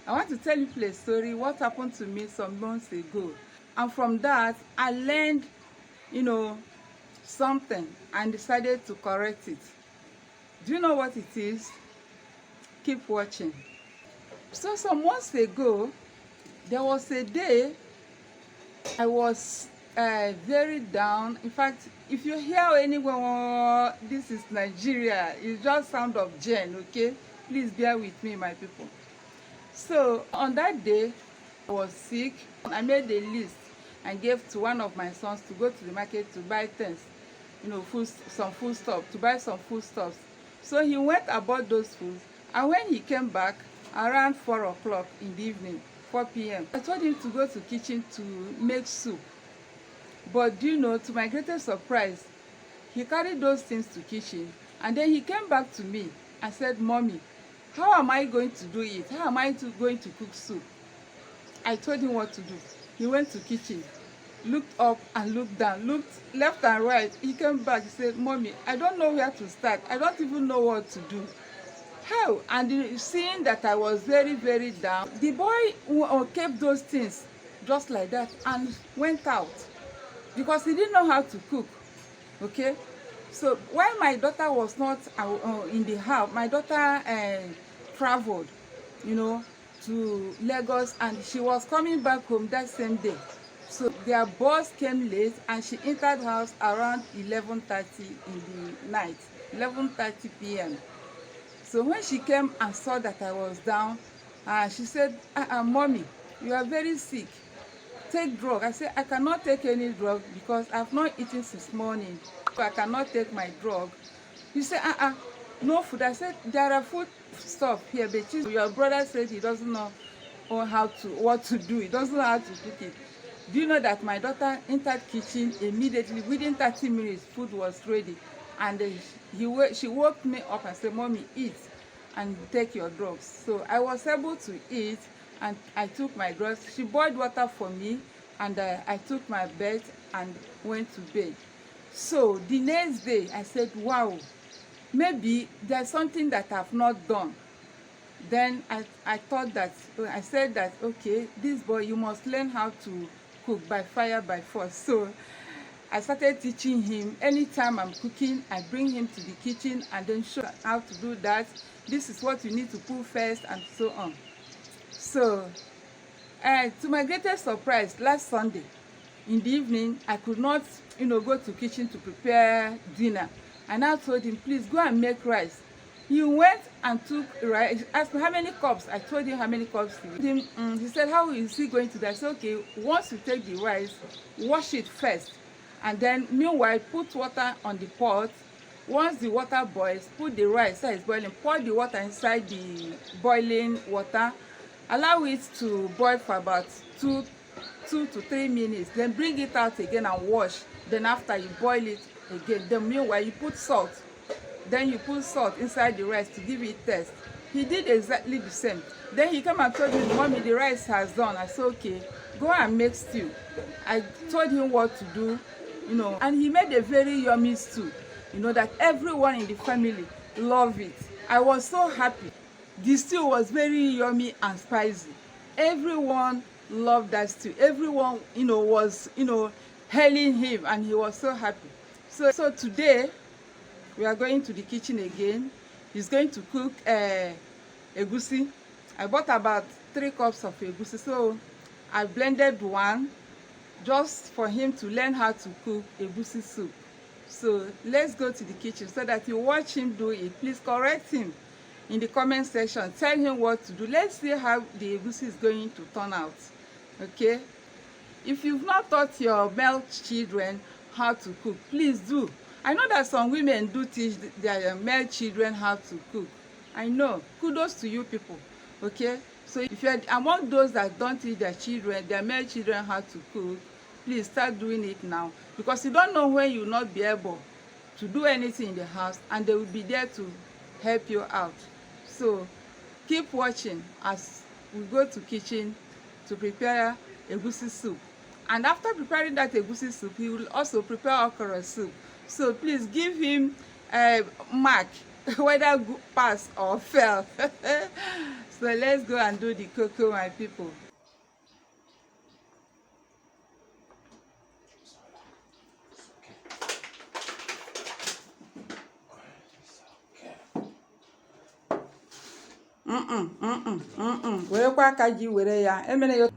I want to tell you a story, what happened to me some months ago. And from that, I learned, something and decided to correct it. Do you know what it is? Keep watching. So some months ago, there was a day I was very down. In fact, if you hear anyone, this is Nigeria, it's just sound of Jen, okay? Please bear with me, my people. So on that day, I was sick. I made a list and gave to one of my sons to go to the market to buy things, some food stuff, to buy some food stuffs. So he went about those foods, and when he came back around 4 o'clock in the evening, 4 p.m., I told him to go to the kitchen to make soup. But to my greatest surprise, he carried those things to the kitchen, and then he came back to me and said, "Mommy, how am I going to do it? How am I going to cook soup?" I told him what to do. He went to the kitchen, looked up and looked down, looked left and right. He came back, he said, "Mommy, I don't know where to start. I don't even know what to do." How? And seeing that I was very, very down, the boy kept those things just like that and went out because he didn't know how to cook. Okay? So while my daughter was not in the house, my daughter traveled, to Lagos, and she was coming back home that same day. So their bus came late, and she entered house around 11:30 in the night, 11:30 p.m. So when she came and saw that I was down, she said, "Mommy, you are very sick. Take drug." I said, "I cannot take any drug because I've not eaten since morning. So I cannot take my drug." You say, "No food." I said, "There are food stuff here, but your brother said he doesn't know what to do. He doesn't know how to cook it." Do you know that my daughter entered kitchen immediately? Within 30 minutes, food was ready. And she woke me up and said, "Mommy, eat and take your drugs." So I was able to eat, and I took my drugs. She boiled water for me, and I took my bed and went to bed. So the next day, I said, "Wow, maybe there's something that I've not done." Then I said that, okay, this boy, you must learn how to cook by fire, by force. So I started teaching him. Anytime I'm cooking, I bring him to the kitchen and then show how to do that. This is what you need to put first, and so on. So to my greatest surprise, last Sunday in the evening, I could not go to the kitchen to prepare dinner. And I told him, "Please go and make rice." He went and took rice. Asked me how many cups. I told him how many cups. He said, "How is he going to do?" I said, "Okay, once you take the rice, wash it first, and then meanwhile put water on the pot. Once the water boils, put the rice that is boiling, pour the water inside the boiling water, allow it to boil for about 2 to 3 minutes, then bring it out again and wash. Then after, you boil it again. Then meanwhile, you put salt. Then you put salt inside the rice to give it taste." He did exactly the same. Then he came and told me, "Mommy, the rice has done." I said, "Okay, go and make stew." I told him what to do, and he made a very yummy stew, that everyone in the family loved it. I was so happy. The stew was very yummy and spicy. Everyone loved that stew. Everyone, was, hailing him, and he was so happy. So today, we are going to the kitchen again. He's going to cook egusi. I bought about 3 cups of egusi, so I blended one just for him to learn how to cook egusi soup. So let's go to the kitchen so that you watch him do it. Please correct him in the comment section. Tell him what to do. Let's see how the egusi is going to turn out. Okay? If you've not taught your male children how to cook, please do. I know that some women do teach their male children how to cook. I know. Kudos to you people. Okay? So if you're among those that don't teach their male children how to cook, please start doing it now. Because you don't know when you will not be able to do anything in the house, and they will be there to help you out. So keep watching as we go to kitchen to prepare egusi soup. And after preparing that egusi soup, he will also prepare okrasoup. So please give him a mark whether pass or fail. So let's go and do the cocoa, my people. Werekwa aka ji were ya emere ya.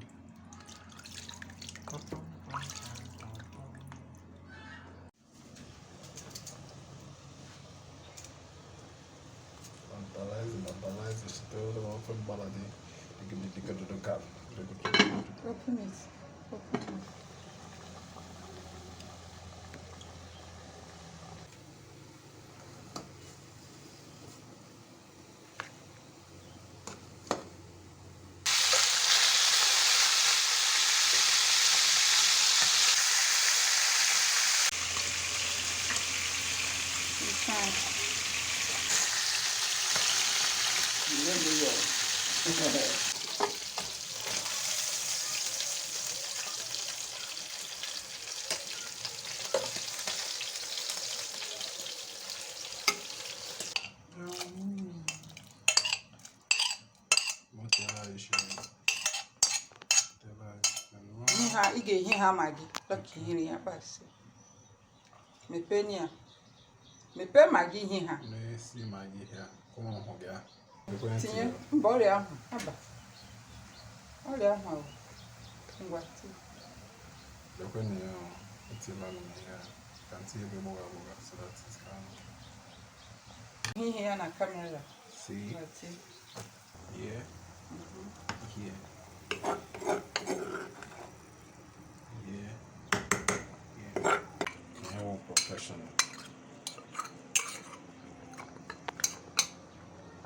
Open it. Open it. It's fine. Ị ga-ehi ha magi dọka ihiri ya basi. Mepee ya. Mepee magi ihe ha. Na-esi magi ha. Kuma hụ gị. Tinye mba ọrịa ahụ. Aba. Ọrịa ahụ. Ngwa tinye. Lekwenye ya itila ya. Can see ebe mụga so that it can. Ihe ya na camera. See. Yeah. Here. Professional.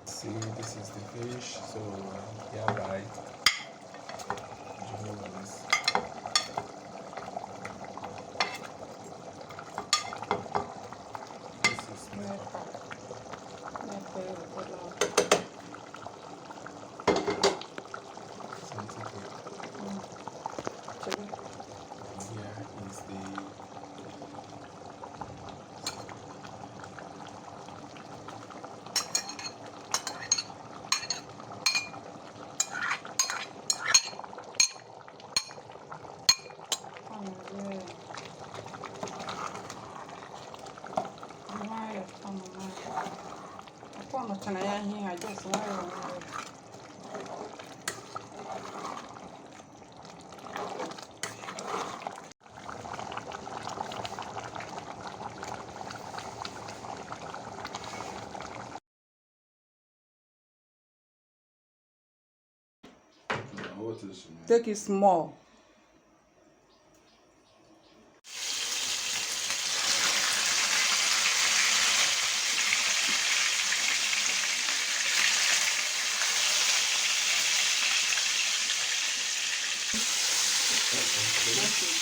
See, this is the fish, so yeah, right. This is Can I hear? I just want take it small.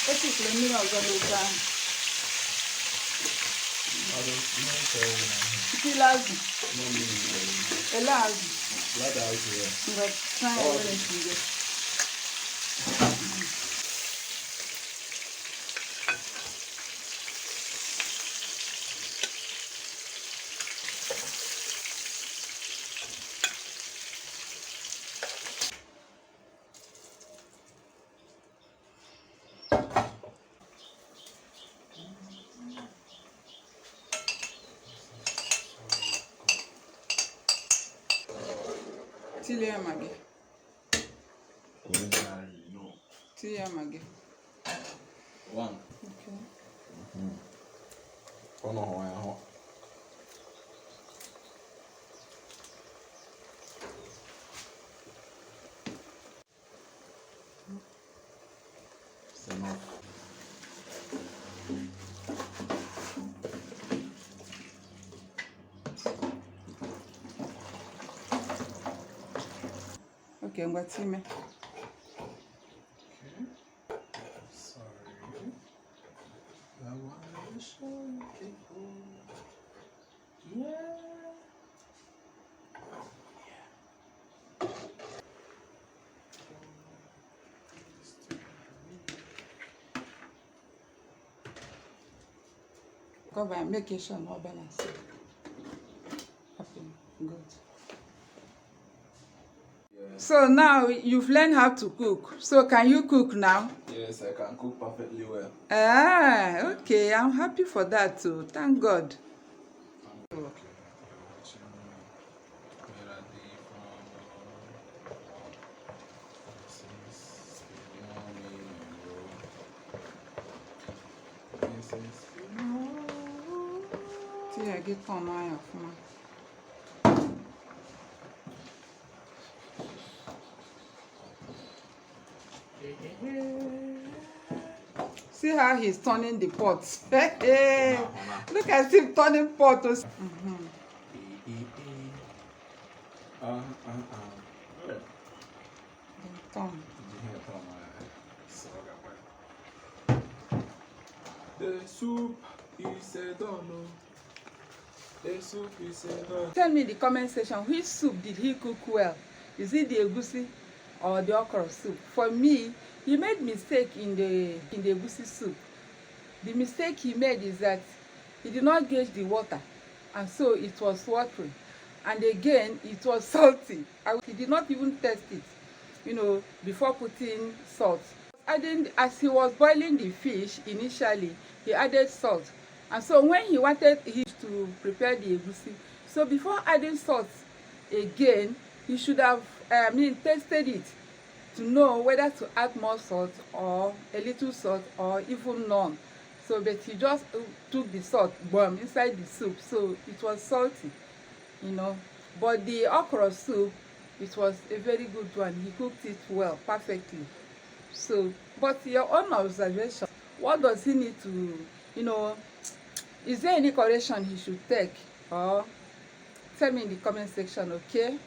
Esse creme não vai usar. Que lazo? É lazo. Vai Tilia magi. Tilia magi. One. Okay. It's enough. Okay, ngwa time. Sorry. I want to show people. Yeah. Cover and make sure no balance. Okay, good. So now you've learned how to cook. So can you cook now? Yes, I can cook perfectly well. Ah, okay. I'm happy for that too. Thank God. Okay, you're watching where are they from? This is See, I get on my phone. See how he's turning the pot. Look at him turning pot. Good. Turn. Did you hear the soup is done. The soup is done. Tell me in the comment section, which soup did he cook well? Is it the egusi or the okra soup? For me, he made mistake in the egusi soup. The mistake he made is that he did not gauge the water, and so it was watery. And again, it was salty. He did not even test it, before putting salt. As he was boiling the fish initially, he added salt. And so when he wanted to prepare the egusi, so before adding salt again, he should have tasted it to know whether to add more salt or a little salt or even none. So but he just took the salt bomb inside the soup, so it was salty, but the okra soup, it was a very good one. He cooked it well, perfectly. So but your own observation, what does he need to, is there any correction he should take? Or tell me in the comment section, okay?